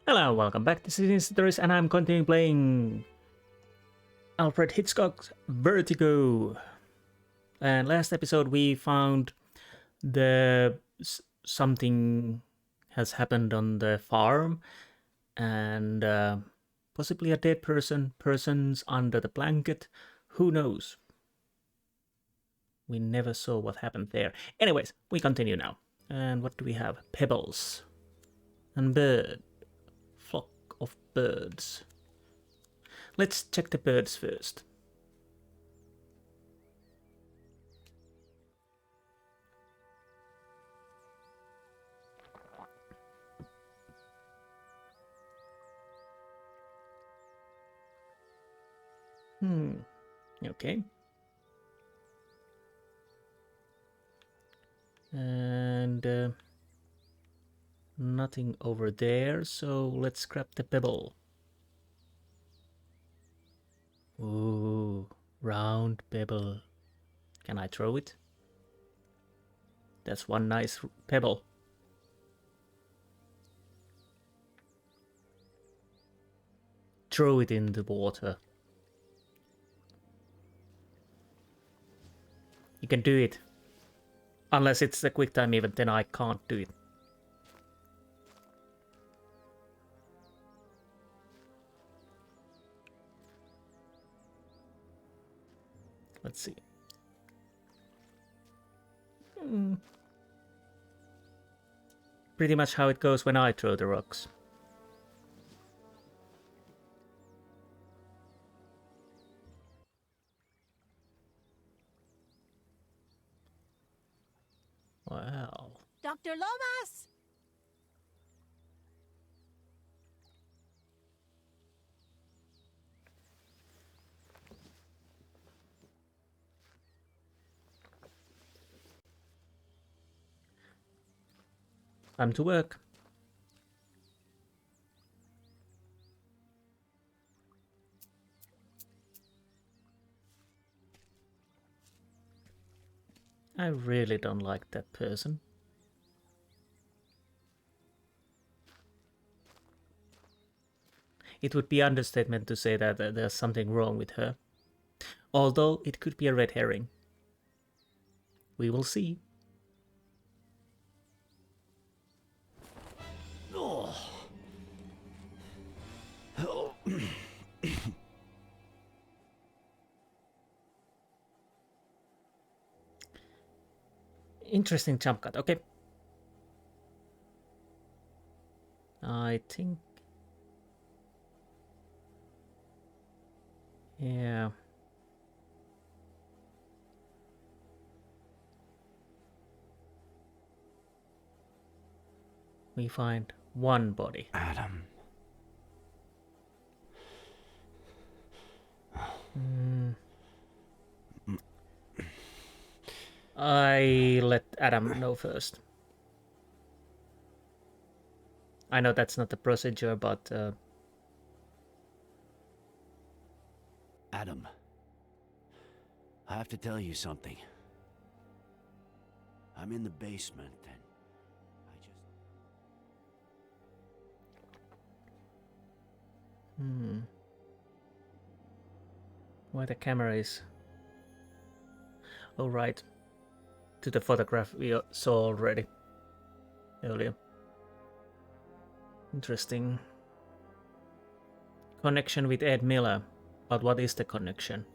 Hello, welcome back. This is Insti, and I'm continuing playing Alfred Hitchcock Vertigo. And last episode we found something has happened on the farm, and possibly a dead person's under the blanket. Who knows? We never saw what happened there. Anyways, we continue now. And what do we have? Pebbles and bird. Flock of birds. Let's check the birds first. Okay. And nothing over there, so let's grab the pebble. Ooh, round pebble. Can I throw it? That's one nice pebble. Throw it in the water. You can do it. Unless it's a quick time event, then I can't do it. Let's see. Pretty much how it goes when I throw the rocks. Wow. Dr. Lomas! Time to work. I really don't like that person. It would be understatement to say that there's something wrong with her. Although it could be a red herring. We will see. Interesting jump cut, okay. I think... yeah. We find one body. Adam. I let Adam know first. I know that's not the procedure, but... Adam. I have to tell you something. I'm in the basement and I just... Why the camera is... oh, right. To the photograph we saw already. Earlier. Interesting. Connection with Ed Miller. But what is the connection?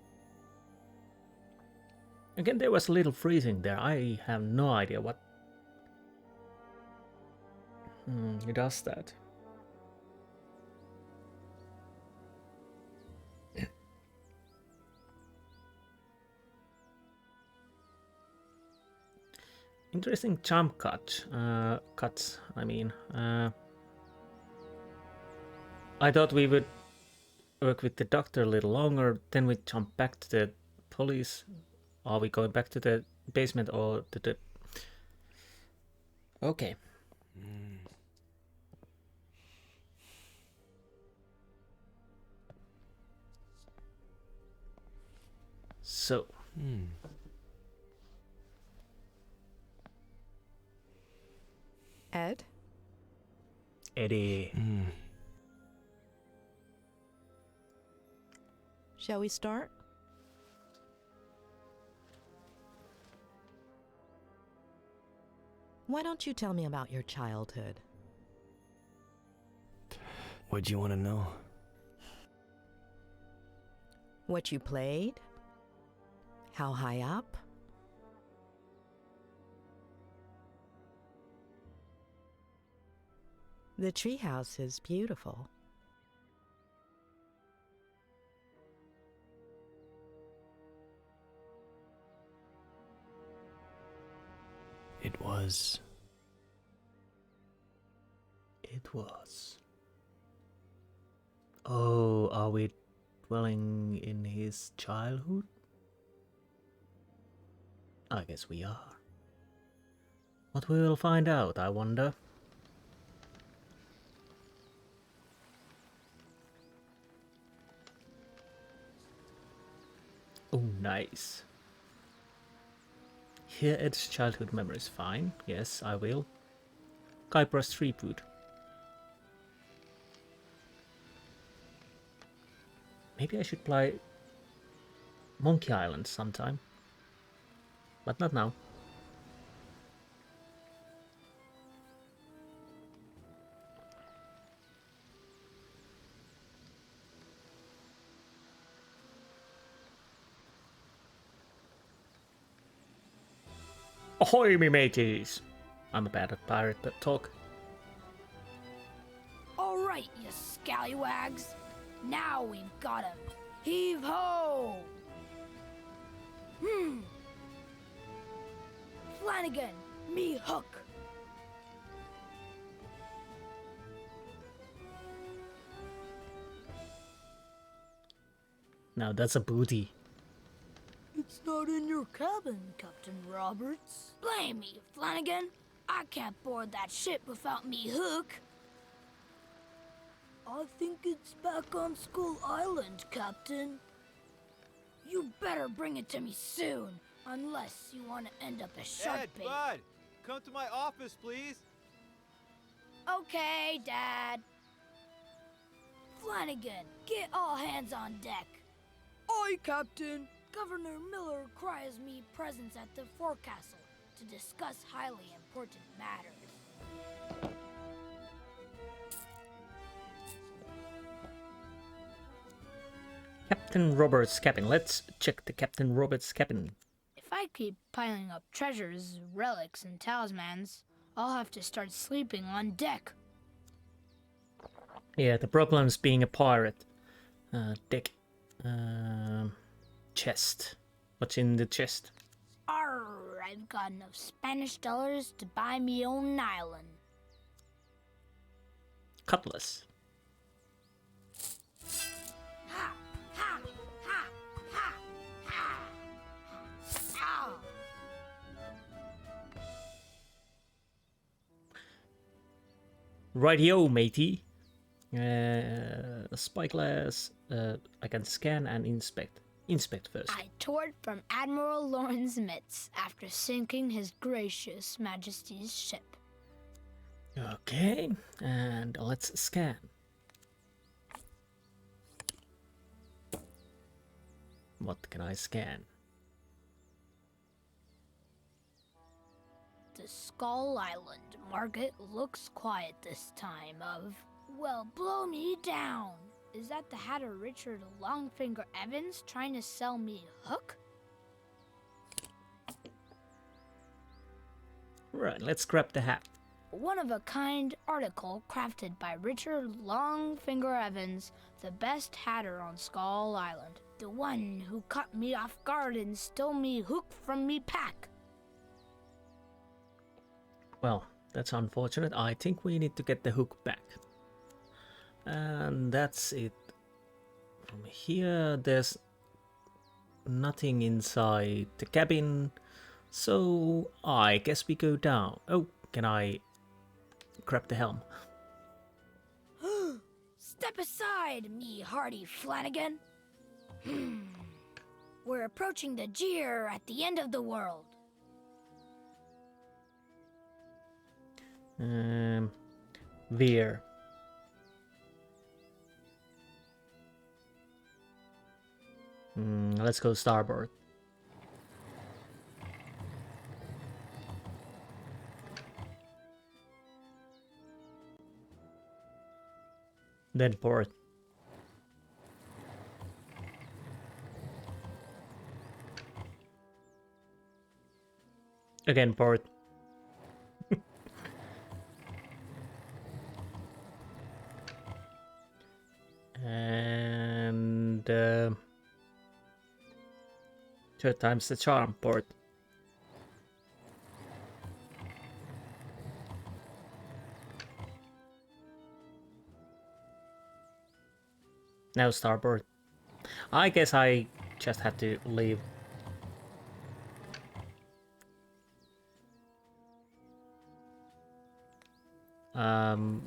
Again, there was a little freezing there. I have no idea what... he does that. Interesting jump cuts, I mean. I thought we would work with the doctor a little longer, then we jump back to the police. Are we going back to the basement or to the... okay. So... Ed? Eddie. Shall we start? Why don't you tell me about your childhood? What'd you want to know? What you played? How high up? The treehouse is beautiful. It was. It was. Oh, are we dwelling in his childhood? I guess we are. What we will find out, I wonder. Oh, nice. Here Ed's childhood memories. Fine. Yes, I will. Kypro's street food. Maybe I should play Monkey Island sometime. But not now. Ahoy, me mateys! I'm a bad at pirate talk. All right, you scallywags. Now we've got him. Heave ho! Flanagan, me hook. Now that's a booty. It's not in your cabin, Captain Roberts. Blame me, Flanagan. I can't board that ship without me hook. I think it's back on Skull Island, Captain. You better bring it to me soon, unless you want to end up as shark Ed, bait. Bud, come to my office, please. Okay, Dad. Flanagan, get all hands on deck. Aye, Captain. Governor Miller requires me presence at the forecastle to discuss highly important matters. Captain Roberts' cabin. Let's check the Captain Roberts' cabin. If I keep piling up treasures, relics, and talismans, I'll have to start sleeping on deck. Yeah, the problem's being a pirate. Deck. Chest. What's in the chest? Arr, I've got enough Spanish dollars to buy me own island. Cutlass. Ha! Ha! Ha! Ha! Ha! Ah! Rightio, matey. Spyglass. I can scan and inspect. Inspect first. I tore it from Admiral Lawrence Mitz after sinking His Gracious Majesty's ship. Okay, and let's scan. What can I scan? The Skull Island market looks quiet this time of... Well, blow me down. Is that the Hatter Richard Longfinger Evans trying to sell me hook? Right, let's grab the hat. One-of-a-kind article crafted by Richard Longfinger Evans, the best hatter on Skull Island. The one who caught me off guard and stole me hook from me pack. Well, that's unfortunate. I think we need to get the hook back. And that's it. From here, there's nothing inside the cabin. So I guess we go down. Oh, can I grab the helm? Step aside, me hardy Flanagan. We're approaching the jeer at the end of the world. Veer. Let's go starboard. Then port. Again port. And third time's the charm port. Now starboard. I guess I just had to leave.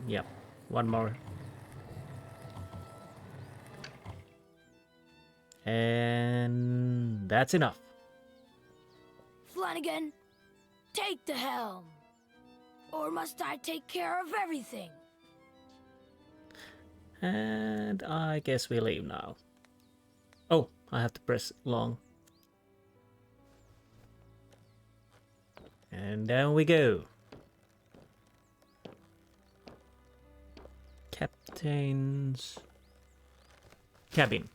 Yeah, one more. And that's enough. Flanagan, take the helm. Or must I take care of everything? And I guess we leave now. Oh, I have to press long. And down we go. Captain's cabin.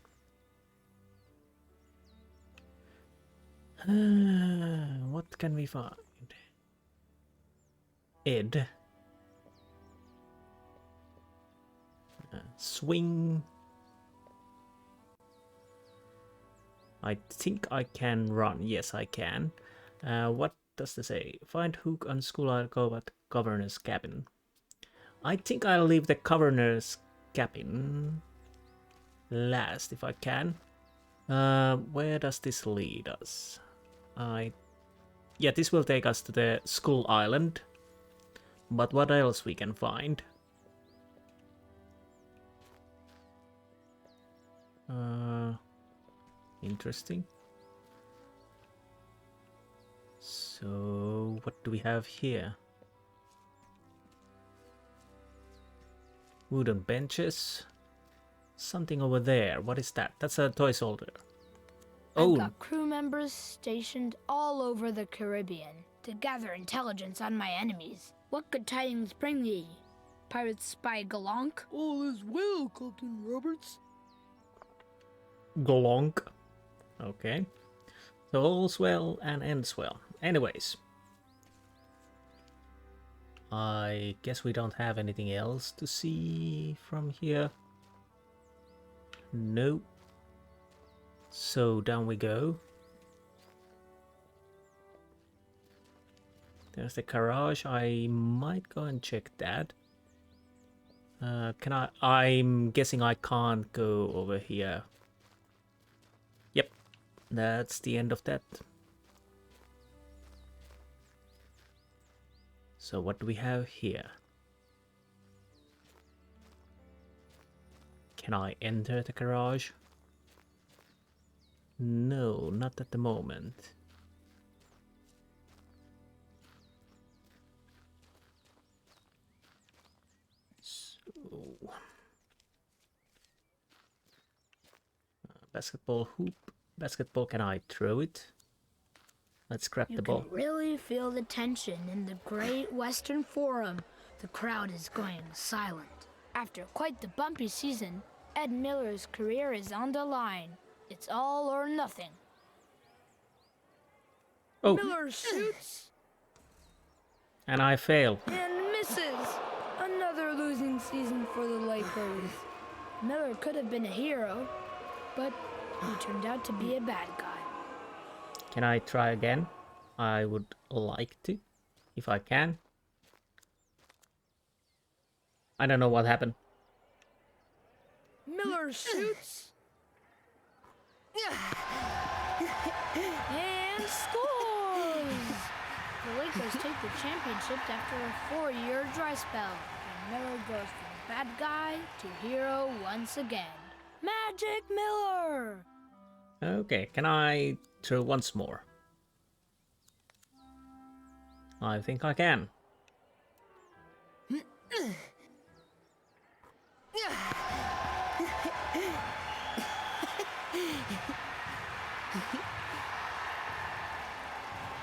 What can we find? Ed. Swing. I think I can run. Yes, I can. What does this say? Find hook on school I'll go at governor's cabin. I think I'll leave the governor's cabin last if I can. Where does this lead us? Yeah, this will take us to the school island. But what else we can find? Interesting. So, what do we have here? Wooden benches. Something over there. What is that? That's a toy soldier. I've got crew members stationed all over the Caribbean to gather intelligence on my enemies. What good tidings bring ye, pirate spy Galonk? All is well, Captain Roberts. Glonk. Okay. So all's well and ends well. Anyways. I guess we don't have anything else to see from here. Nope. So down we go. There's the garage. I might go and check that. I'm guessing I can't go over here. Yep. That's the end of that. So what do we have here? Can I enter the garage? No, not at the moment. So, basketball hoop. Basketball, can I throw it? Let's grab the ball. You can really feel the tension in the Great Western Forum. The crowd is going silent. After quite the bumpy season, Ed Miller's career is on the line. It's all or nothing. Oh, Miller shoots and I fail. And misses. Another losing season for the Lakers. Miller could have been a hero, but he turned out to be a bad guy. Can I try again? I would like to, if I can. I don't know what happened. Miller shoots And scores! The Lakers take the championship after a 4-year dry spell. And Miller goes from bad guy to hero once again. Magic Miller! Okay, can I throw once more? I think I can.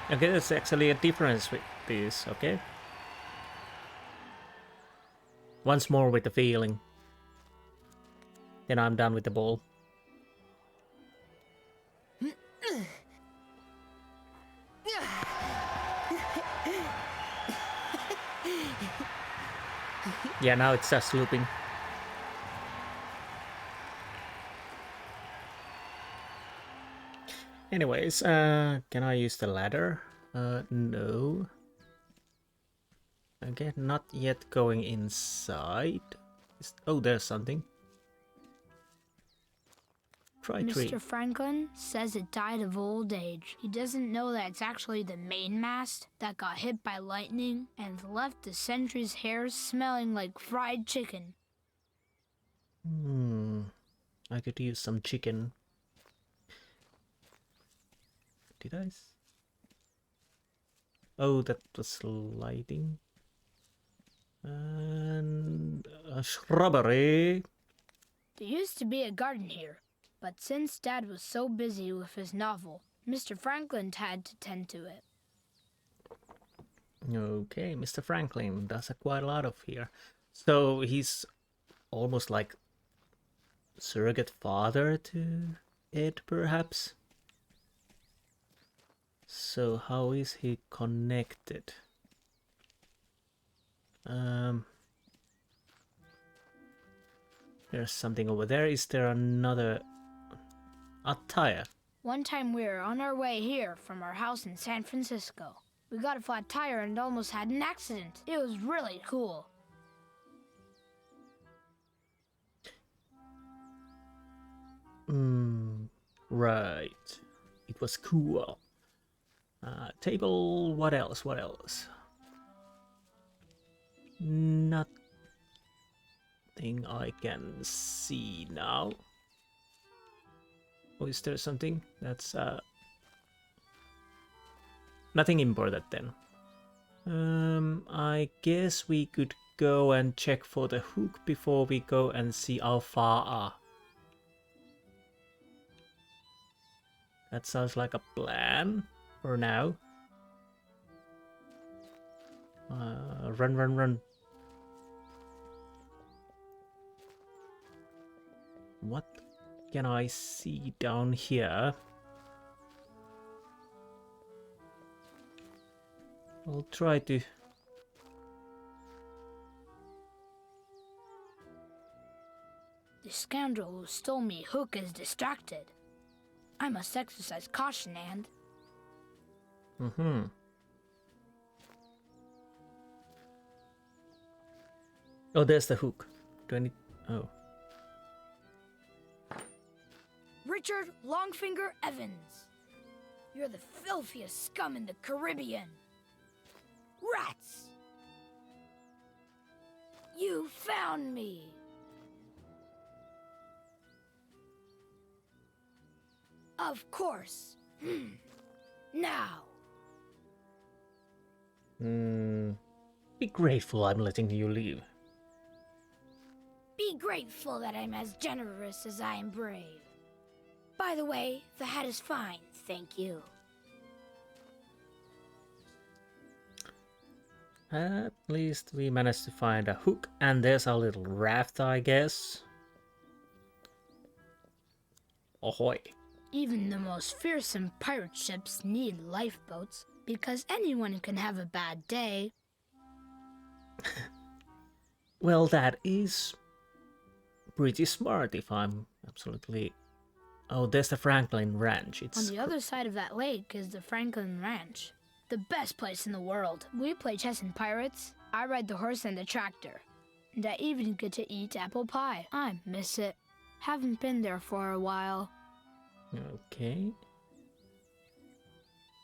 Okay, there's actually a difference with this, okay? Once more with the feeling. Then I'm done with the ball. Yeah, now it's just looping. Anyways, can I use the ladder? No. Okay, not yet going inside. Oh, there's something. Try tree. Mr. Franklin says it died of old age. He doesn't know that it's actually the mainmast that got hit by lightning and left the sentry's hair smelling like fried chicken. I could use some chicken. Did I? Oh, that was lighting. And a shrubbery. There used to be a garden here, but since Dad was so busy with his novel, Mr. Franklin had to tend to it. Okay, Mr. Franklin does quite a lot of here. So he's almost like surrogate father to Ed, perhaps? So how is he connected? There's something over there. Is there another... a tire? One time we were on our way here from our house in San Francisco. We got a flat tire and almost had an accident. It was really cool. Right. It was cool. Table, what else? What else? Nothing I can see now. Oh, is there something? That's nothing important then. I guess we could go and check for the hook before we go and see how far. That sounds like a plan for now. Run, run, run. What can I see down here? I'll try to... The scoundrel who stole me Hook is distracted. I must exercise caution and... Oh, there's the hook. Do I need... Oh. Richard Longfinger Evans. You're the filthiest scum in the Caribbean. Rats! You found me! Of course. Now. Be grateful I'm letting you leave. Be grateful that I'm as generous as I am brave. By the way, the hat is fine, thank you. At least we managed to find a hook, and there's a little raft, I guess. Ahoy. Even the most fearsome pirate ships need lifeboats, because anyone can have a bad day. Well, that is pretty smart if I'm absolutely... Oh, there's the Franklin Ranch. It's On the other side of that lake is the Franklin Ranch. The best place in the world. We play chess and pirates. I ride the horse and the tractor. And I even get to eat apple pie. I miss it. Haven't been there for a while. Okay.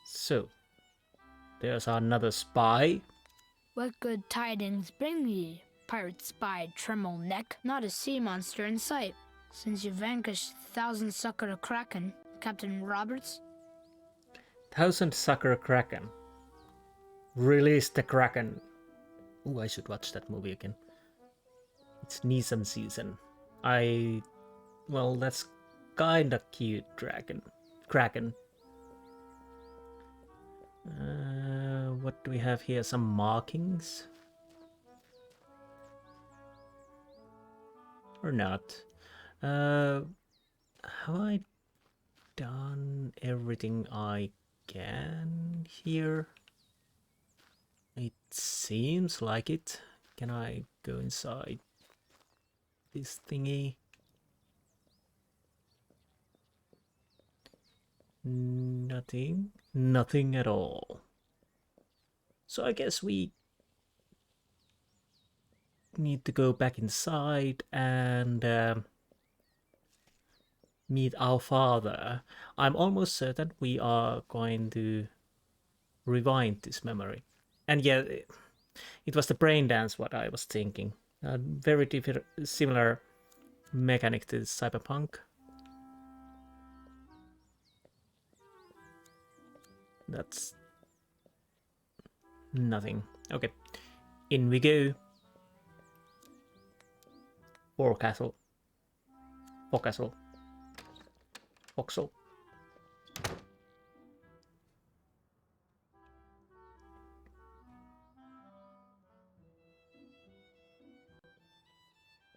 So, there's another spy. What good tidings bring ye, pirate spy Tremble Neck? Not a sea monster in sight. Since you vanquished 1,000 sucker kraken, Captain Roberts? 1,000 sucker kraken. Release the kraken. Ooh, I should watch that movie again. It's Neeson season. Well, that's kinda cute, kraken. What do we have here? Some markings? Or not? Have I done everything I can here? It seems like it. Can I go inside this thingy? Nothing. Nothing at all. So I guess we need to go back inside and meet our father. I'm almost certain we are going to rewind this memory. And yeah, it was the brain dance what I was thinking. Very similar mechanic to Cyberpunk. That's nothing. Okay, in we go. Forecastle. Forecastle. Foxel.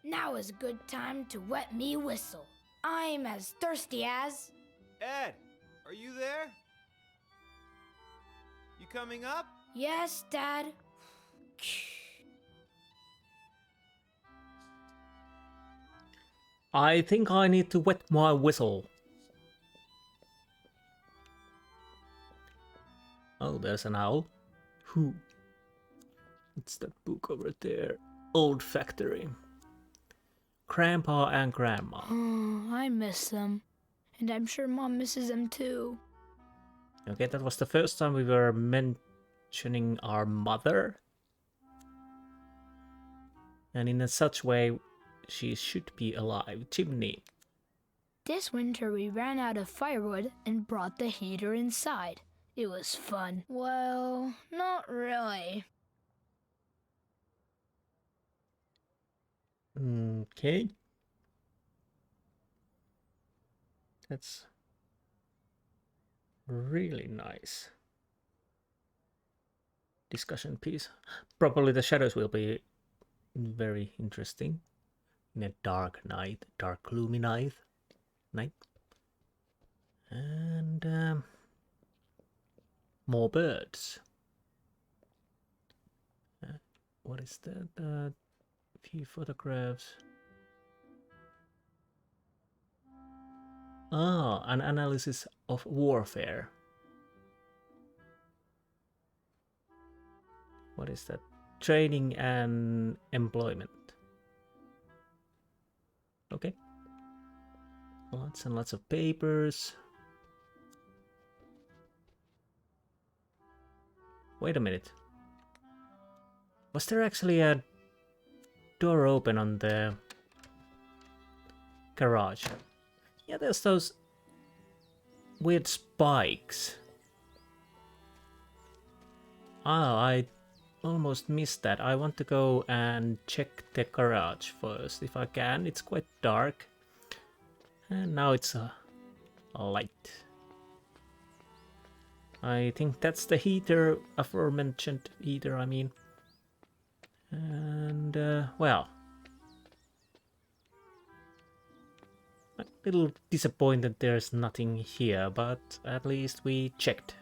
Now is a good time to wet me whistle. I'm as thirsty as... Ed, are you there? You coming up? Yes, Dad. I think I need to wet my whistle. Oh, there's an owl. Who? It's that book over there. Old Factory. Grandpa and Grandma. Oh, I miss them. And I'm sure Mom misses them too. Okay, that was the first time we were mentioning our mother. And in a such way, she should be alive. Chimney. This winter we ran out of firewood and brought the heater inside. It was fun. Well, not really. Okay. That's really nice. Discussion piece. Probably the shadows will be very interesting in a dark night, dark gloomy night. And more birds. What is that? Few photographs. Ah, an analysis of warfare. What is that? Training and employment. Okay. Lots and lots of papers. Wait a minute. Was there actually a door open on the garage? Yeah, there's those weird spikes. Ah, I almost missed that. I want to go and check the garage first if I can. It's quite dark. And now it's a light. I think that's the heater, aforementioned heater, I mean. And, well. A little disappointed there's nothing here, but at least we checked.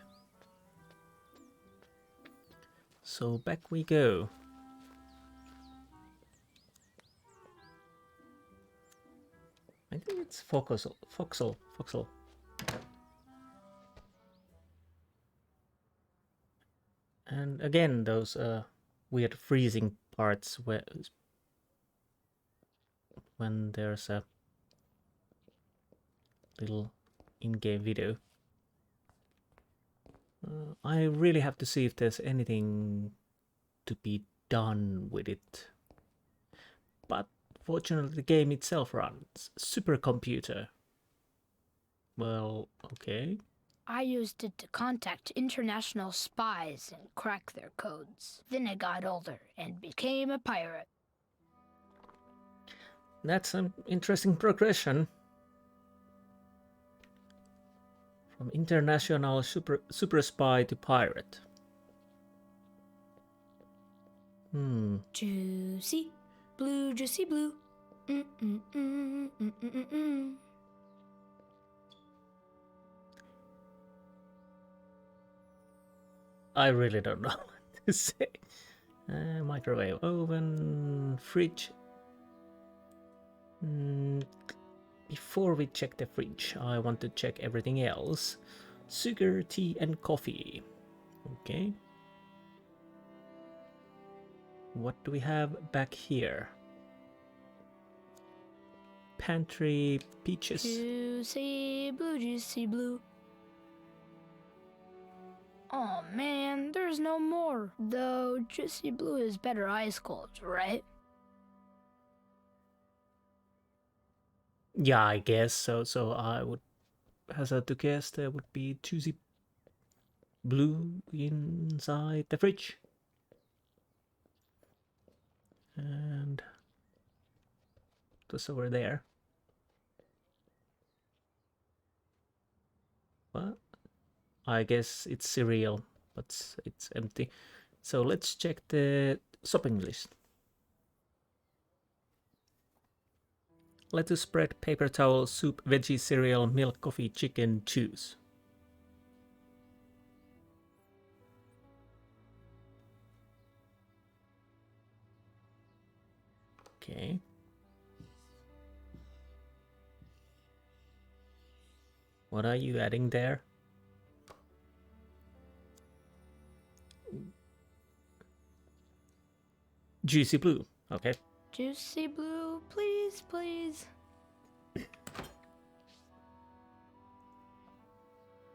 So back we go. I think it's Foxel. And again, those weird freezing parts when there's a little in-game video. I really have to see if there's anything to be done with it. But fortunately the game itself runs supercomputer. Well, okay. I used it to contact international spies and crack their codes. Then I got older and became a pirate. That's an interesting progression. From international super spy to pirate. Juicy blue, juicy blue. I really don't know what to say. Microwave, oven, fridge. Before we check the fridge, I want to check everything else. Sugar, tea, and coffee. Okay. What do we have back here? Pantry, peaches. Juicy blue, juicy blue. Oh man, there's no more. Though juicy blue is better ice cold, right? Yeah, I guess so. So I would hazard to guess there would be juicy blue inside the fridge. And just over there. What? I guess it's cereal, but it's empty. So let's check the shopping list. Lettuce, bread, paper towel, soup, veggie, cereal, milk, coffee, chicken, juice. Okay. What are you adding there? Juicy blue. Okay. Juicy blue, please, please.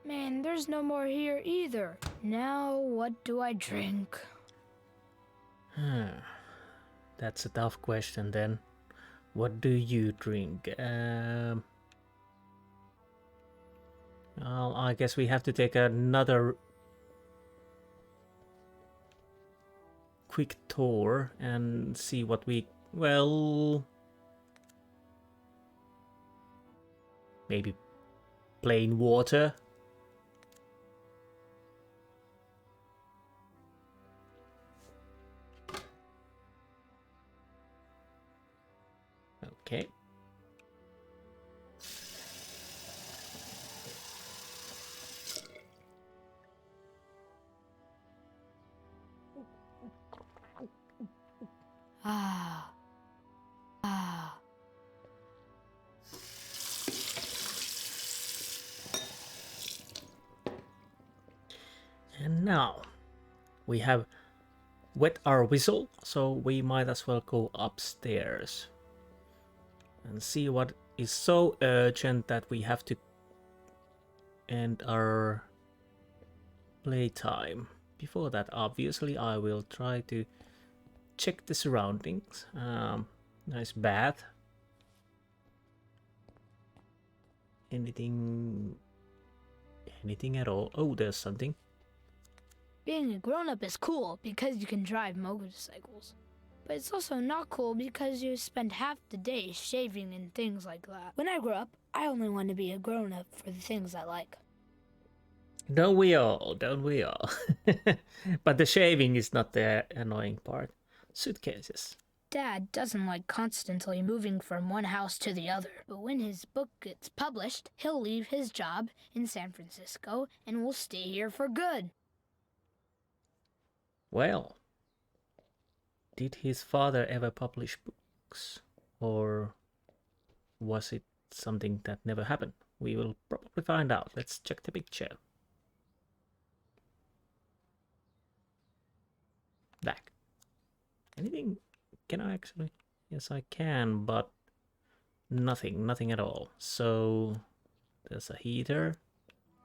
Man, there's no more here either. Now, what do I drink? That's a tough question then. What do you drink? Well, I guess we have to take another quick tour and see what we... Well... Maybe plain water? Okay. Ah. And now we have wet our whistle, so we might as well go upstairs and see what is so urgent that we have to end our playtime. Before that, obviously, I will try to check the surroundings. Nice bath. Anything at all? Oh, there's something. Being a grown-up is cool because you can drive motorcycles. But it's also not cool because you spend half the day shaving and things like that. When I grow up, I only want to be a grown-up for the things I like. Don't we all? Don't we all? But the shaving is not the annoying part. Suitcases. Dad doesn't like constantly moving from one house to the other. But when his book gets published, he'll leave his job in San Francisco and will stay here for good. Well, did his father ever publish books? Or was it something that never happened? We will probably find out. Let's check the picture. Back. Anything? Can I actually? Yes, I can, but nothing at all. So there's a heater.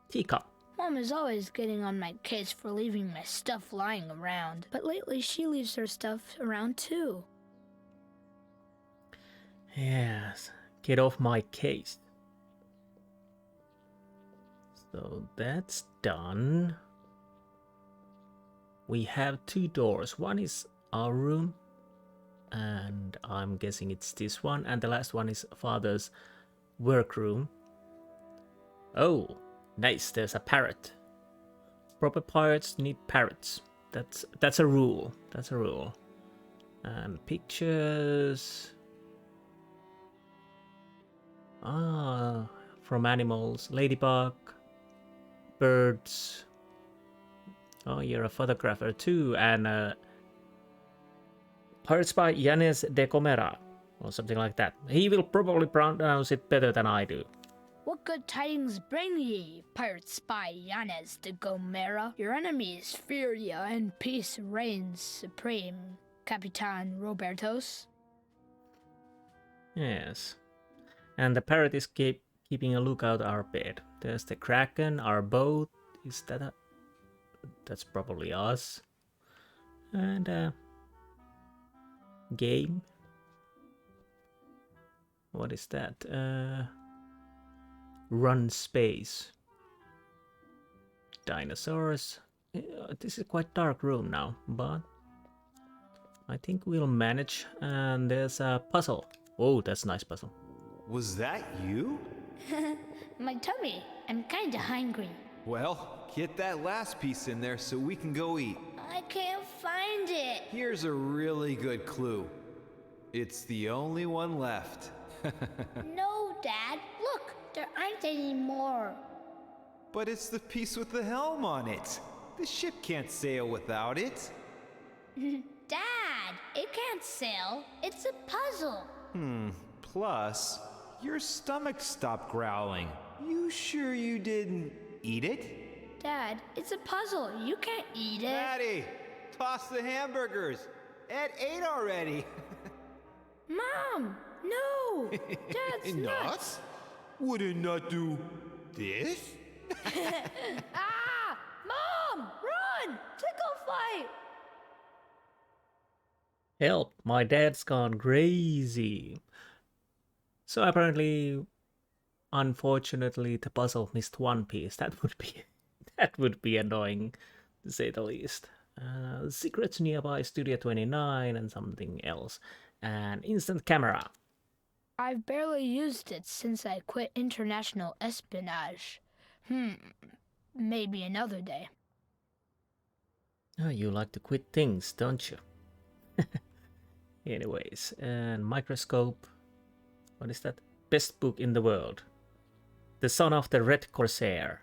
Teacup. Mom is always getting on my case for leaving my stuff lying around. But lately she leaves her stuff around too. Yes, get off my case. So that's done. We have two doors. One is our room, and I'm guessing it's this one, and the last one is father's workroom. Oh, Nice, there's a parrot. Proper pirates need parrots. That's a rule. That's a rule. And pictures. Ah, from animals. Ladybug. Birds. Oh, you're a photographer too. And Pirates by Yanis de Comera. Or something like that. He will probably pronounce it better than I do. What good tidings bring ye, pirate spy Yanez de Gomera? Your enemies fear ye, and peace reigns supreme, Capitan Robertos. Yes. And the parrot is keeping a lookout our bed. There's the Kraken, our boat. Is that a... That's probably us. And game. What is that? Run space. Dinosaurs. This is quite dark room now, but I think we'll manage. And there's a puzzle. Oh, that's a nice puzzle. Was that you? My tummy, I'm kinda hungry. Well, get that last piece in there so we can go eat. I can't find it. Here's a really good clue. It's the only one left. No, Dad, look, there aren't any more. But it's the piece with the helm on it. The ship can't sail without it. Dad, it can't sail. It's a puzzle. Plus, your stomach stopped growling. You sure you didn't eat it? Dad, it's a puzzle. You can't eat it. Maddie, toss the hamburgers. Ed ate already. Mom, no. Dad's nuts. Wouldn't nut do this? Ah! Mom, run! Tickle fight! Help, my dad's gone crazy. So apparently, unfortunately, the puzzle missed one piece. That would be annoying, to say the least. Secrets nearby, Studio 29 and something else. And instant camera. I've barely used it since I quit international espionage. Maybe another day. Oh, you like to quit things, don't you? Anyways, and microscope. What is that? Best book in the world. The Son of the Red Corsair.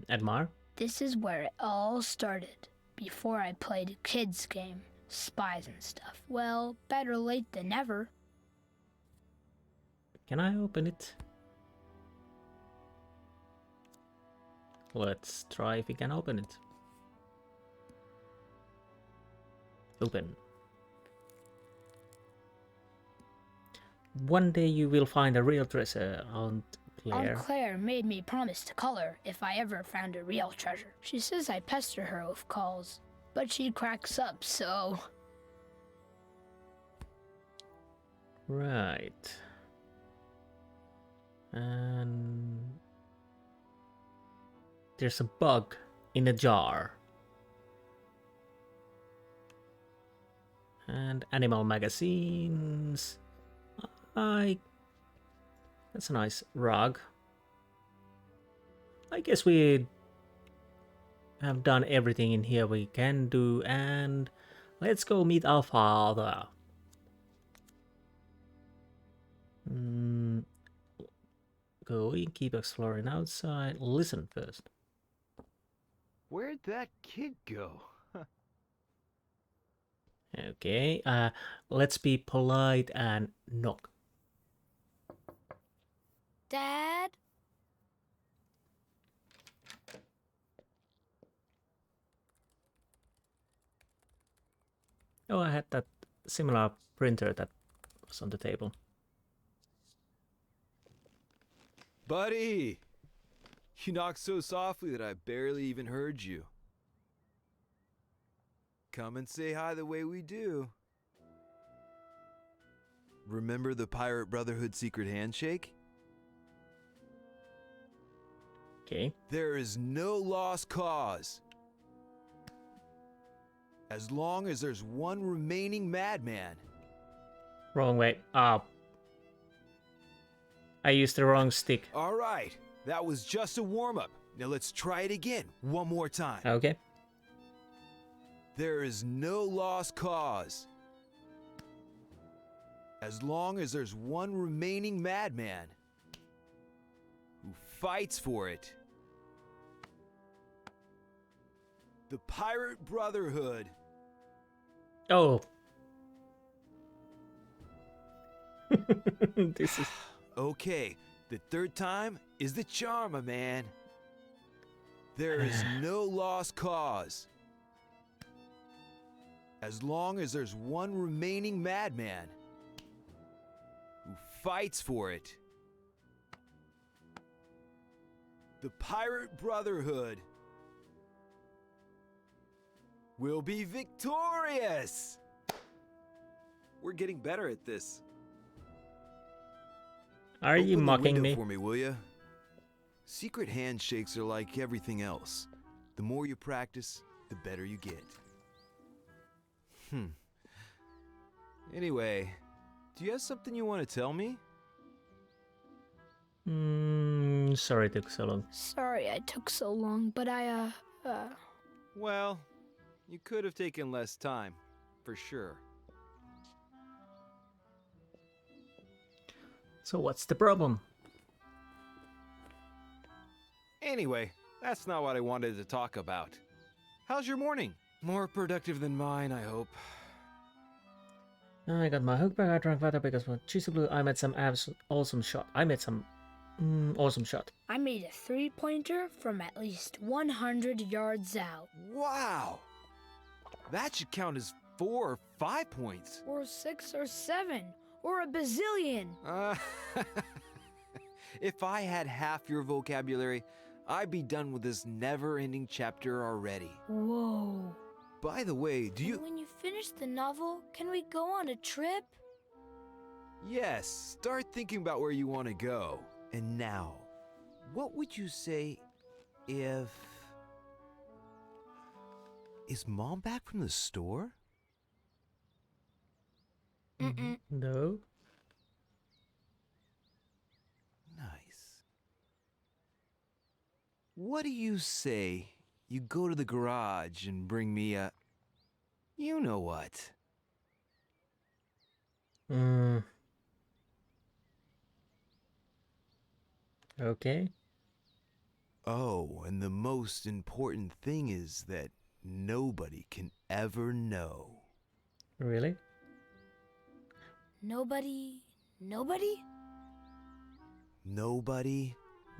Admire? This is where it all started. Before I played a kid's game. Spies and stuff. Well, better late than never. Can I open it? Let's try if we can open it. Open. One day you will find a real treasure, Aunt Claire. Aunt Claire made me promise to call her if I ever found a real treasure. She says I pester her with calls, but she cracks up, so... Right. And there's a bug in a jar. And animal magazines. That's a nice rug. I guess we have done everything in here we can do, and let's go meet our father. Going, keep exploring outside. Listen first. Where'd that kid go? Okay, let's be polite and knock. Dad? Oh, I had that similar printer that was on the table. Buddy! You knocked so softly that I barely even heard you. Come and say hi the way we do. Remember the Pirate Brotherhood secret handshake? Okay. There is no lost cause. As long as there's one remaining madman. Wrong way. Ah. I used the wrong stick. All right, that was just a warm-up. Now let's try it again, one more time. Okay. There is no lost cause. As long as there's one remaining madman who fights for it. The Pirate Brotherhood. Oh. This is... Okay, the third time is the charm, my man. There is no lost cause. As long as there's one remaining madman who fights for it. The Pirate Brotherhood will be victorious! We're getting better at this. Are you Open the mocking window me? for me, will ya? Secret handshakes are like everything else. The more you practice, the better you get. Anyway, do you have something you want to tell me? Sorry it took so long. Sorry I took so long, but Well, you could have taken less time, for sure. So what's the problem? Anyway, that's not what I wanted to talk about. How's your morning? More productive than mine, I hope. I got my hook back. I drank water because when Cheesy Blue, I made some awesome shot. I made some awesome shot. I made a three-pointer from at least 100 yards out. Wow! That should count as 4 or 5 points. Or 6 or 7. Or a bazillion. If I had half your vocabulary, I'd be done with this never-ending chapter already. Whoa. By the way, do you... When you finish the novel, can we go on a trip? Yes, start thinking about where you want to go. And now, what would you say if... Is Mom back from the store? Mm-mm. No. Nice. What do you say you go to the garage and bring me a... You know what? Okay. Oh, and the most important thing is that nobody can ever know. Really? Nobody? Nobody,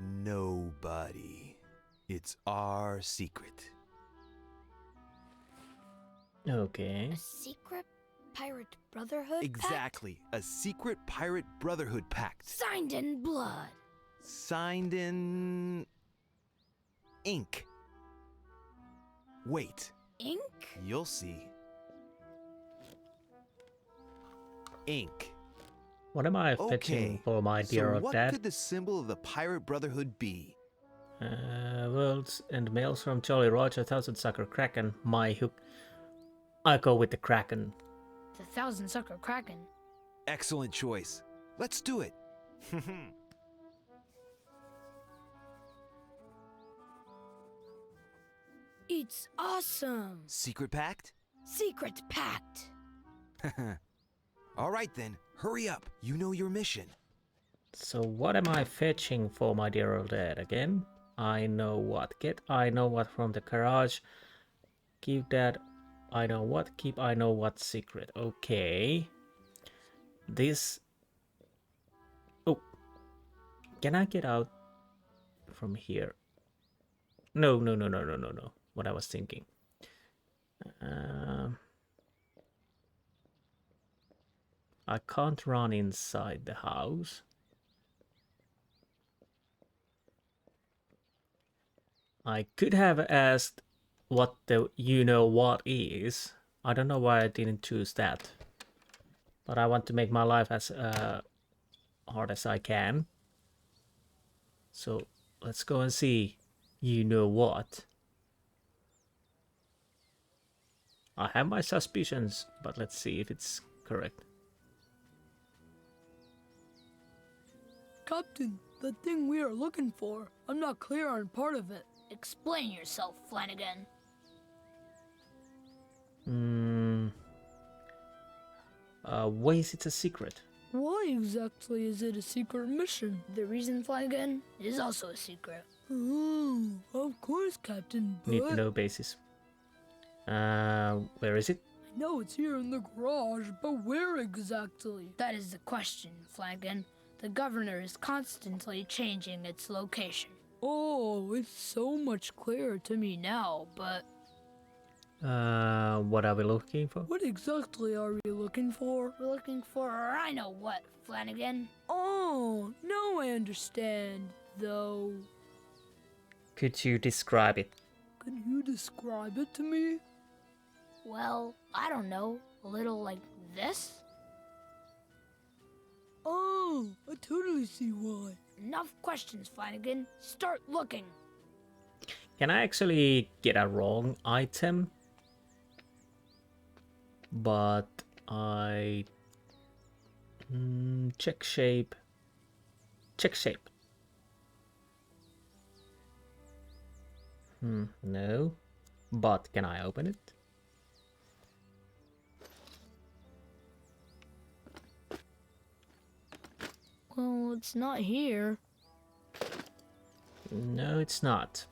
nobody. It's our secret. Okay. A secret pirate brotherhood pact? Exactly. A secret pirate brotherhood pact. Signed in blood. Signed in... ink. Wait, Ink? you'll see. Ink. What am I fetching Okay, for my dear so old what dad? could the symbol of the pirate brotherhood be? Worlds and mails from Jolly Roger, Thousand Sucker Kraken, my hook. I go with the Kraken. The Thousand Sucker Kraken. Excellent choice. Let's do it. It's awesome. Secret pact? Secret pact. All right then, hurry up. You know your mission. So what am I fetching for my dear old dad again? I know what. Get I know what from the garage. Give dad I know what. Keep I know what secret. Okay. This... Oh. Can I get out from here? No. What I was thinking. I can't run inside the house. I could have asked what the you know what is. I don't know why I didn't choose that. But I want to make my life as hard as I can. So let's go and see you know what. I have my suspicions, but let's see if it's correct. Captain, the thing we are looking for. I'm not clear on part of it. Explain yourself, Flanagan. Why is it a secret? Why exactly is it a secret mission? The reason, Flanagan, is also a secret. Oh, of course, Captain, but Need to know basis. Where is it? I know it's here in the garage, but where exactly? That is the question, Flanagan. The governor is constantly changing its location. Oh, it's so much clearer to me now, but What are we looking for? what exactly are we looking for? We're looking for I know what, Flanagan. Oh, now I understand, though. Could you describe it? Can you describe it to me? Well, I don't know. A little like this? Oh, I totally see why. Enough questions, Flanagan. Start looking. Can I actually get a wrong item? But I... check shape. Check shape. No. But can I open it? Well, it's not here. No, it's not.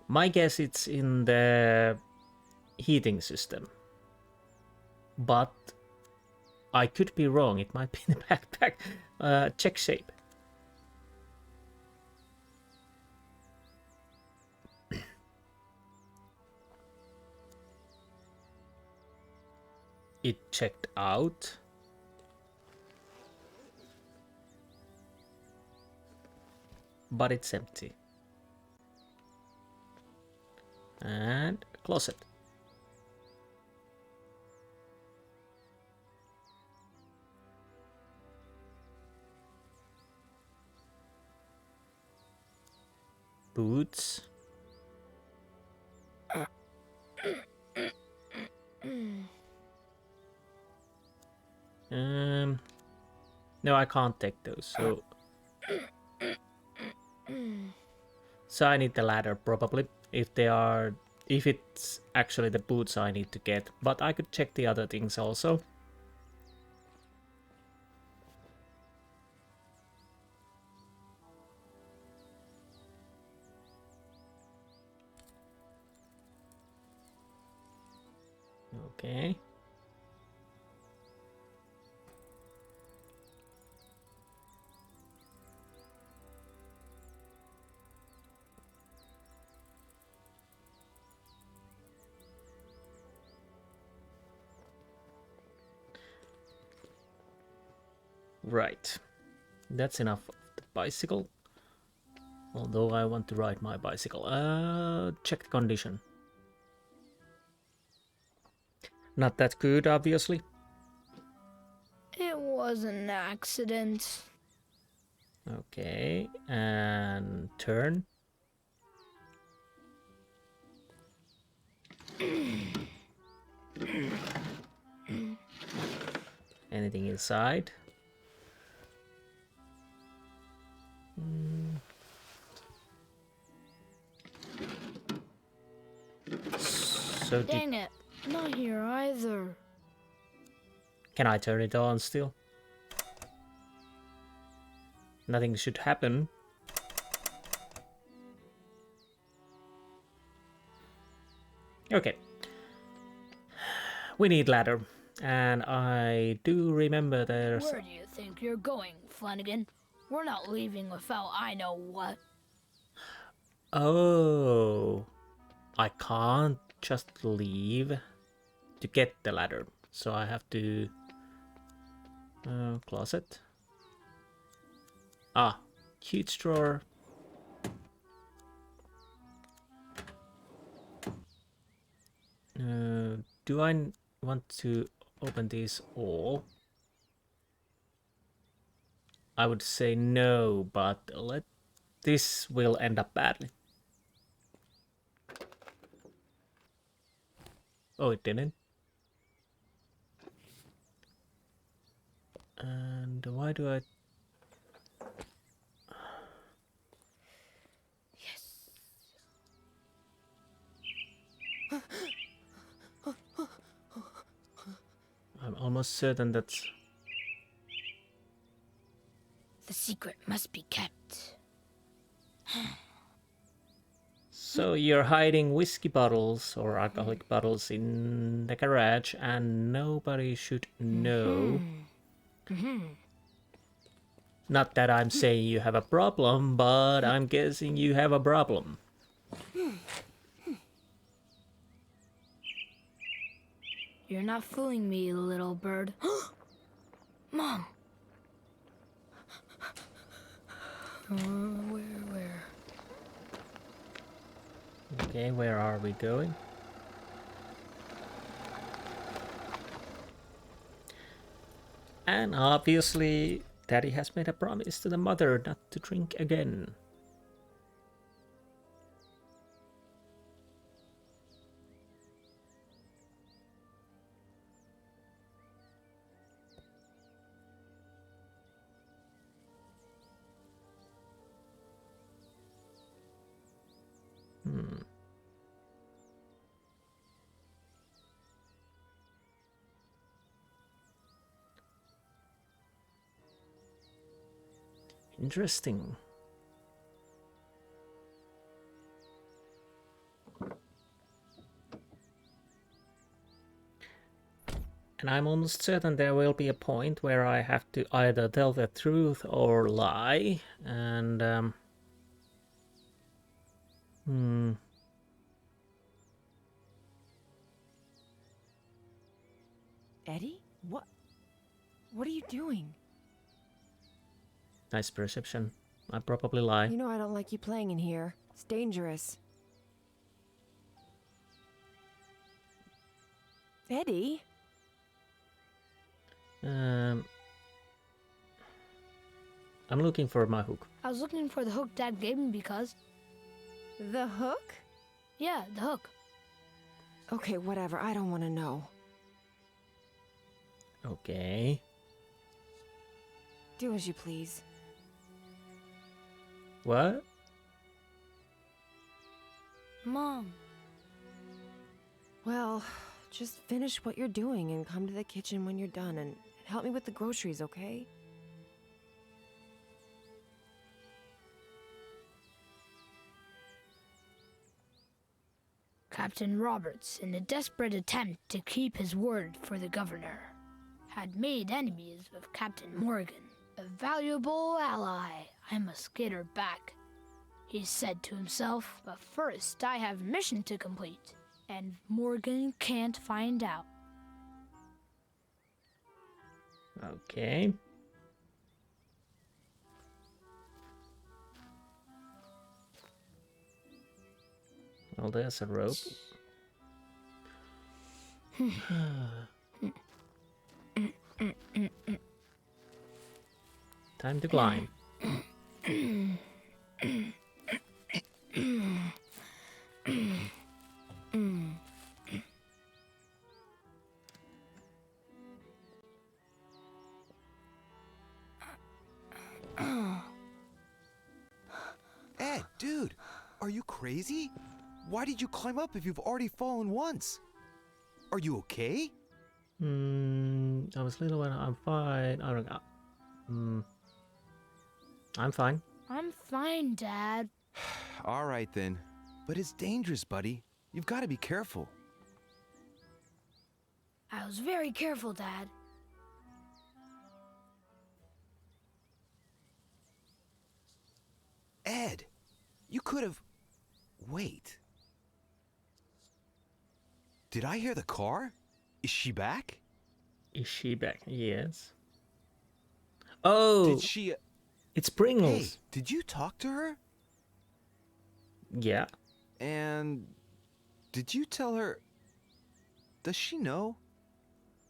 My guess it's in the heating system. But I could be wrong. It might be in the backpack. Check shape. It checked out. But it's empty. And closet. Boots. No, I can't take those. So I need the ladder probably. If it's actually the boots I need to get, but I could check the other things also. Okay. Right. That's enough of the bicycle. Although I want to ride my bicycle. Check the condition. Not that good, obviously. It was an accident. Okay, and turn. Anything inside? So Dang it. Not here either. can I turn it on still? Nothing should happen. Okay. We need ladder. And I do remember there's... Where do you think you're going, Flanagan? We're not leaving without I know what. Oh. I can't just leave to get the ladder. So I have to... closet. Ah. Huge drawer. Do I want to open these all? I would say no, but this will end up badly. Oh, it didn't. And why do I... almost certain that's... The secret must be kept. So you're hiding whiskey bottles or alcoholic bottles in the garage and nobody should know. Not that I'm saying you have a problem, but I'm guessing you have a problem. You're not fooling me, little bird. Mom! Where? Okay, where are we going? And obviously, Daddy has made a promise to the mother not to drink again. Interesting. And I'm almost certain there will be a point where I have to either tell the truth or lie. And Eddie? What are you doing? nice perception. I probably lie. You know I don't like you playing in here. It's dangerous. Eddie? I'm looking for my hook. I was looking for the hook Dad gave me because... The hook? Yeah, the hook. Okay, whatever. I don't want to know. Okay. Do as you please. What? Mom. Well, just finish what you're doing and come to the kitchen when you're done and help me with the groceries, okay? Captain Roberts, in a desperate attempt to keep his word for the governor, had made enemies of Captain Morgan, a valuable ally. I must get her back, he said to himself. But first I have a mission to complete, and Morgan can't find out. Okay. Well, there's a rope. Time to climb. Ed, dude, are you crazy? Why did you climb up if you've already fallen once? Are you okay? I was little when I'm fine. I don't know. I'm fine. I'm fine, Dad. All right then. But it's dangerous, buddy. You've got to be careful. I was very careful, Dad. Ed, you could have... Wait. Did I hear the car? Is she back? Is she back? Yes. Oh, Did she... it's Pringles. Hey, did you talk to her? Yeah. And... did you tell her... Does she know?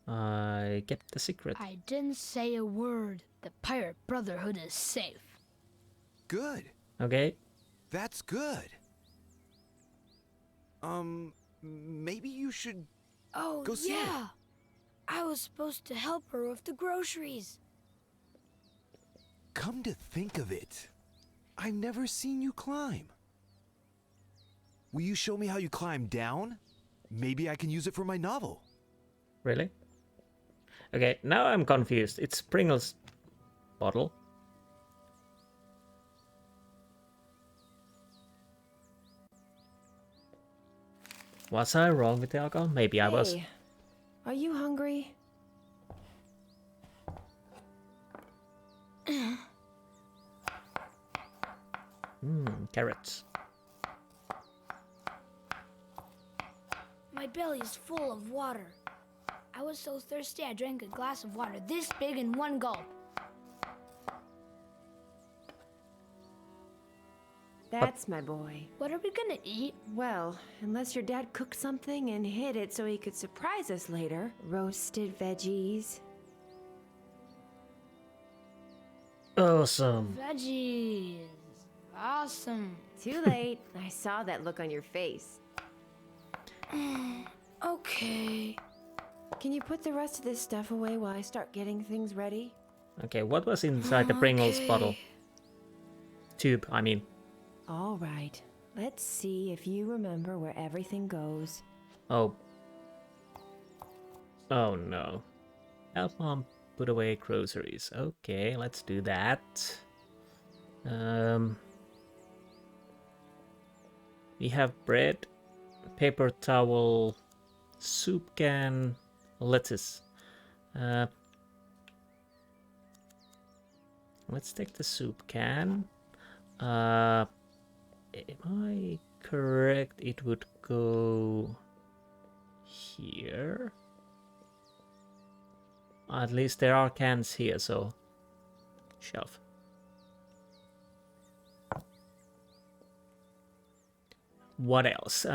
I kept the secret. I didn't say a word. The Pirate Brotherhood is safe. Good. Okay. That's good. Maybe you should... Oh, Go see yeah. her. I was supposed to help her with the groceries. Come to think of it, I've never seen you climb. Will you show me how you climb down? Maybe I can use it for my novel. Really? Okay, now I'm confused. It's Pringles bottle. Was I wrong with the alcohol? Maybe I was. Hey, are you hungry? Carrots. My belly's full of water. I was so thirsty I drank a glass of water this big in one gulp. That's my boy. What are we gonna eat? Well, unless your dad cooked something and hid it so he could surprise us later. Roasted veggies. Awesome. Veggies. Awesome. Too late. I saw that look on your face. Okay. Can you put the rest of this stuff away while I start getting things ready? Okay, what was inside the Pringles bottle? Tube, I mean. All right. Let's see if you remember where everything goes. Oh. Oh no. Help Mom put away groceries. Okay, let's do that. We have bread, paper towel, soup can, lettuce. Let's take the soup can. Am I correct? It would go here. At least there are cans here, so shelf. What else?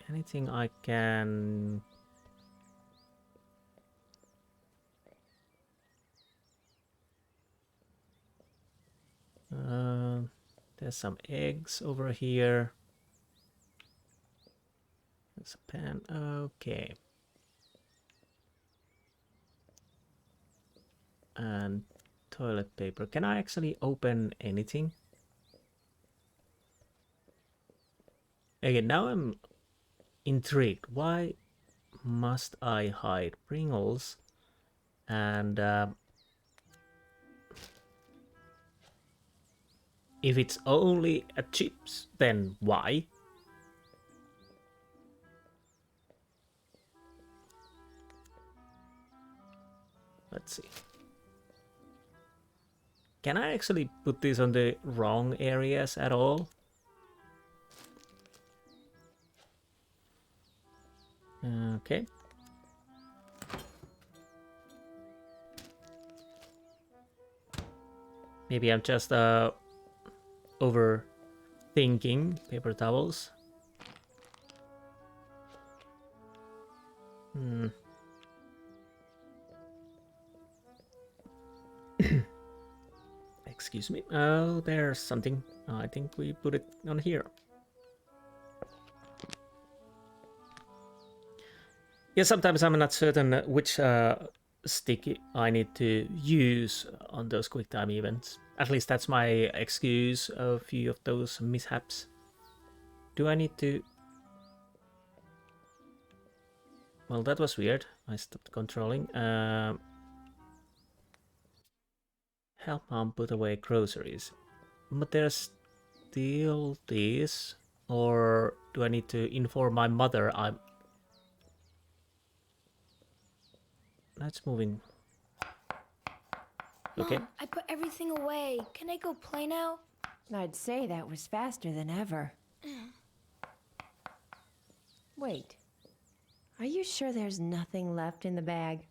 Anything I can... There's some eggs over here. There's a pan. Okay. And toilet paper. Can I actually open anything? Again, now I'm intrigued. Why must I hide Pringles? And if it's only a chips, then why? Let's see. Can I actually put this on the wrong areas at all? Okay. Maybe I'm just overthinking paper towels. Excuse me. Oh, there's something. I think we put it on here. Yeah, sometimes I'm not certain which stick I need to use on those quick time events. At least that's my excuse of a few of those mishaps. Do I need to... Well, that was weird. I stopped controlling. Help Mom put away groceries. But there's still this. Or do I need to inform my mother I'm... That's moving. Okay. Mom, I put everything away. Can I go play now? I'd say that was faster than ever. Wait. Are you sure there's nothing left in the bag?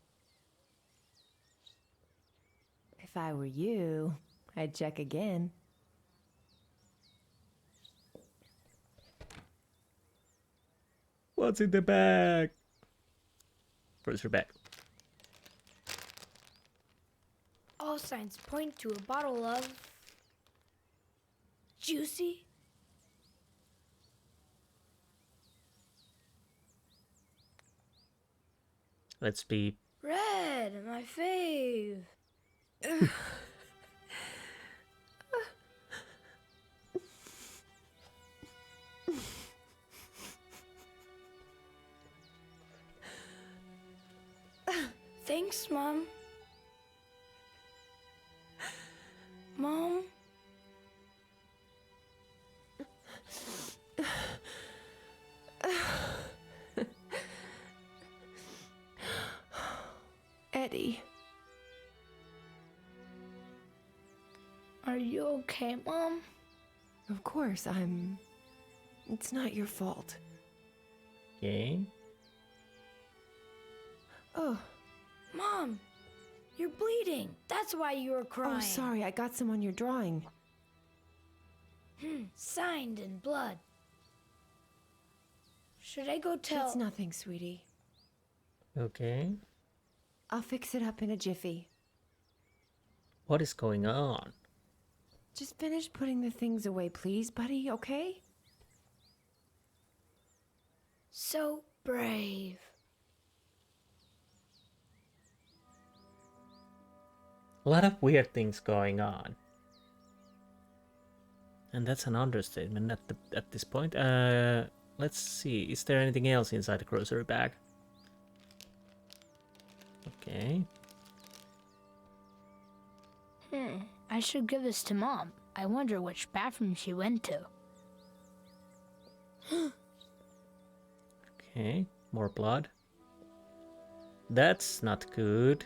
If I were you, I'd check again. What's in the bag? Where's your bag? All signs point to a bottle of... Juicy? Let's be... Red, my fave. Thanks, Mom. Mom? Eddie. Are you okay, Mom? Of course, It's not your fault. Okay. Oh. Mom! You're bleeding. That's why you were crying. Oh, sorry. I got some on your drawing. Signed in blood. Should I go tell... It's nothing, sweetie. Okay. I'll fix it up in a jiffy. What is going on? Just finish putting the things away, please, buddy, okay? So brave. A lot of weird things going on. And that's an understatement at this point. Let's see. Is there anything else inside the grocery bag? Okay. I should give this to Mom. I wonder which bathroom she went to. Okay. More blood. That's not good.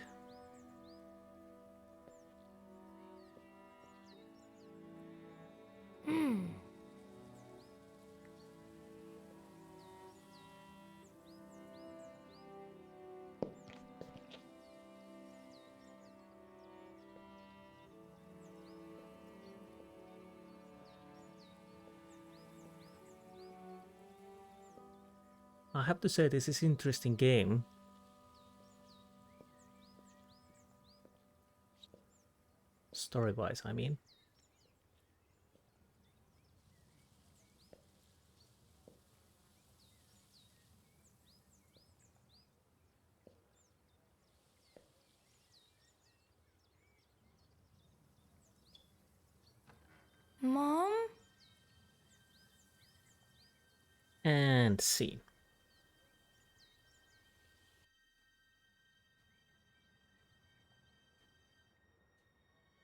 I have to say, this is an interesting game. Story-wise, I mean. Mom? And scene.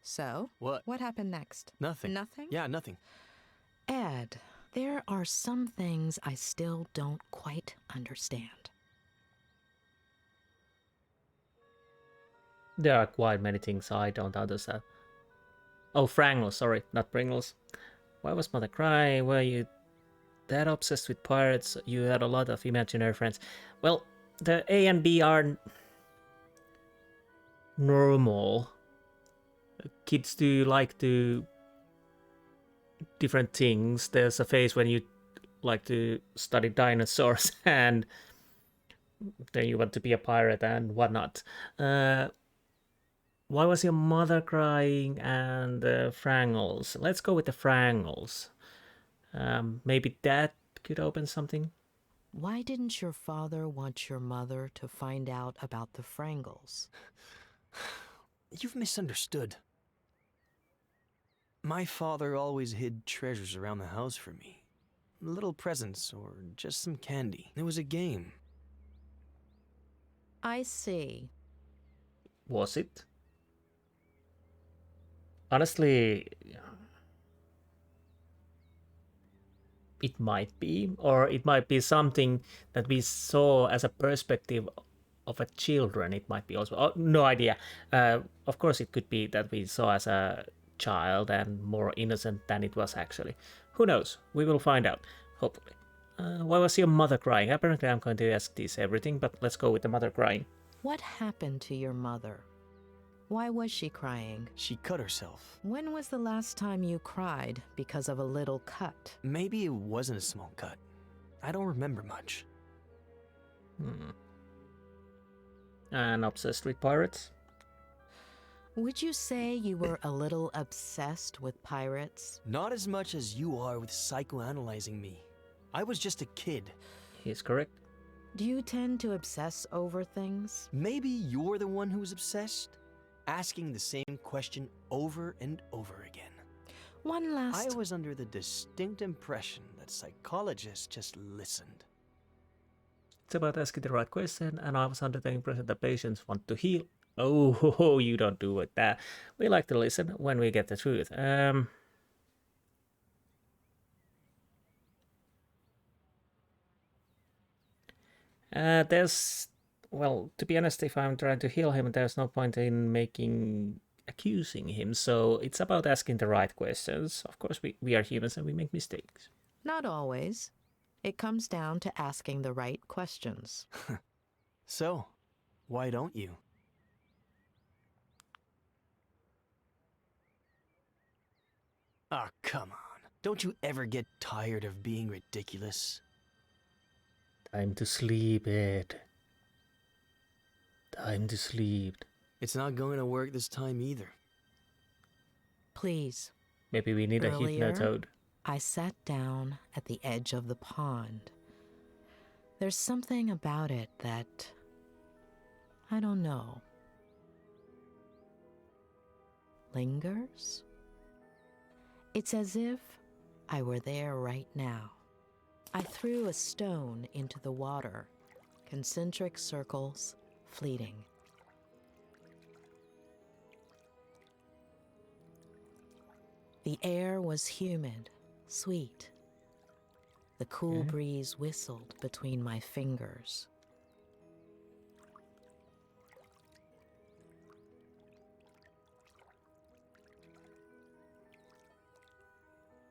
So, What? what happened next? Nothing. Nothing? Yeah, nothing. Ed, there are some things I still don't quite understand. There are quite many things I don't understand. Oh, Frangles, sorry, not Pringles. Why was Mother crying? Were you that obsessed with pirates? You had a lot of imaginary friends. Well, the A and B are normal. Kids do like to different things. There's a phase when you like to study dinosaurs and then you want to be a pirate and whatnot. Why was your mother crying and Frangles? Let's go with the Frangles. Maybe that could open something. Why didn't your father want your mother to find out about the Frangles? You've misunderstood. My father always hid treasures around the house for me. Little presents or just some candy. It was a game. I see. Was it? Honestly, it might be, or it might be something that we saw as a perspective of a children. It might be also, oh, no idea. Of course, it could be that we saw as a child and more innocent than it was actually. Who knows? We will find out, hopefully. Why was your mother crying? Apparently, I'm going to ask this everything, but let's go with the mother crying. What happened to your mother? Why was she crying? She cut herself. When was the last time you cried because of a little cut? Maybe it wasn't a small cut. I don't remember much. And obsessed with pirates? Would you say you were a little obsessed with pirates? Not as much as you are with psychoanalyzing me. I was just a kid. He's correct. Do you tend to obsess over things? Maybe you're the one who's obsessed, asking the same question over and over again. One last... I was under the distinct impression that psychologists just listened. It's about asking the right question, and I was under the impression that patients want to heal. Oh, you don't do it that. We like to listen when we get the truth. There's, well, to be honest, if I'm trying to heal him, there's no point in accusing him. So it's about asking the right questions. Of course, we are humans and we make mistakes. Not always. It comes down to asking the right questions. So, why don't you? Ah, come on. Don't you ever get tired of being ridiculous? Time to sleep, Ed. Time to sleep. It's not going to work this time either. Please. Maybe we need Earlier, a hypnotoad. I sat down at the edge of the pond. There's something about it that... I don't know. Lingers? It's as if I were there right now. I threw a stone into the water, concentric circles, fleeting. The air was humid, sweet. The cool breeze whistled between my fingers.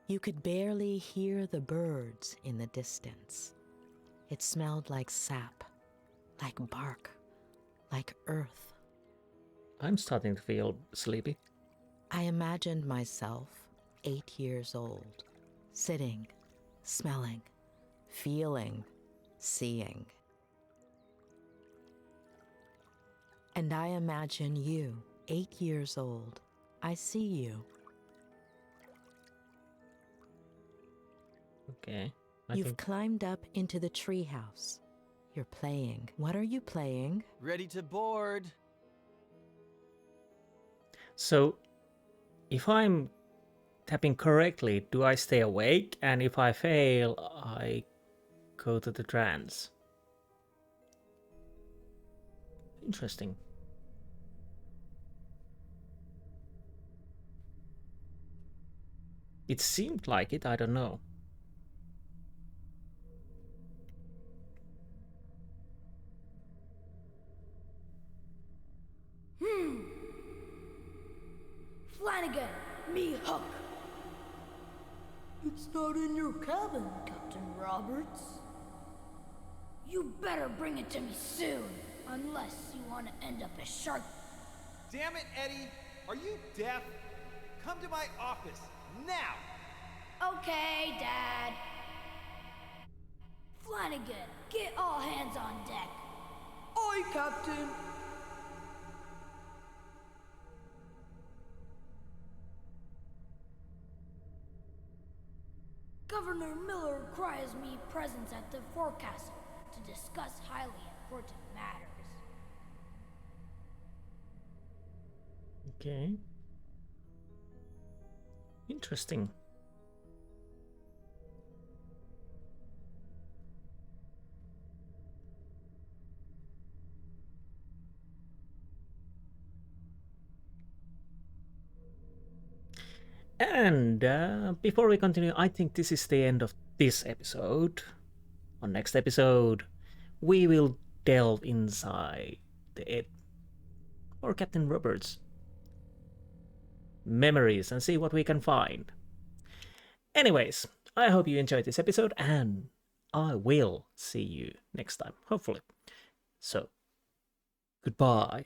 You could barely hear the birds in the distance. It smelled like sap, like bark, like earth. I'm starting to feel sleepy. I imagined myself 8 years old, sitting, smelling, feeling, seeing. And I imagine you, 8 years old. I see you. Okay. You've climbed up into the treehouse. You're playing. What are you playing? Ready to board. So, if I'm tapping correctly, do I stay awake? And if I fail, I go to the trance. Interesting. It seemed like it, I don't know. Flanagan, me Hook. It's not in your cabin, Captain Roberts. You better bring it to me soon, unless you want to end up as shark. Damn it, Eddie! Are you deaf? Come to my office, now! Okay, Dad. Flanagan, get all hands on deck. Aye, Captain. Governor Miller requires me presence at the forecastle to discuss highly important matters. Okay. Interesting. And before we continue, I think this is the end of this episode. On next episode, we will delve inside the Ed or Captain Roberts' memories and see what we can find. Anyways, I hope you enjoyed this episode, and I will see you next time, hopefully. So, goodbye.